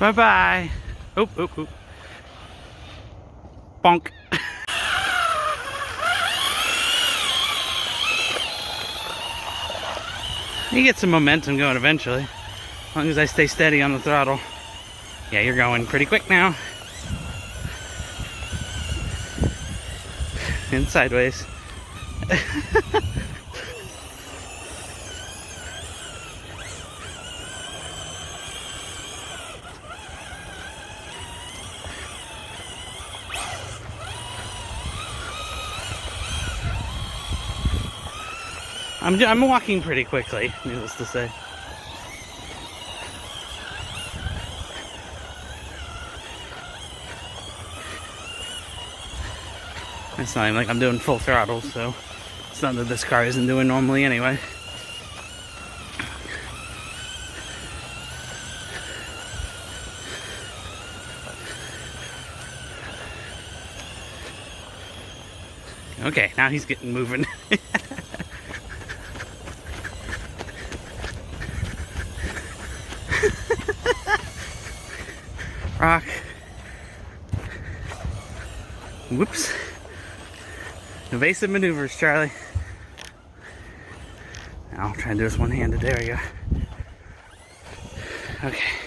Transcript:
Bye-bye. Oop, oop, oop. Bonk. You get some momentum going eventually, as long as I stay steady on the throttle. Yeah, you're going pretty quick now. And sideways. I'm walking pretty quickly, needless to say. It's not even like I'm doing full throttle, so it's not that this car isn't doing normally anyway. Okay, now he's getting moving. Rock. Whoops. Evasive maneuvers, Charlie. I'll try and do this one-handed. There we go. Okay.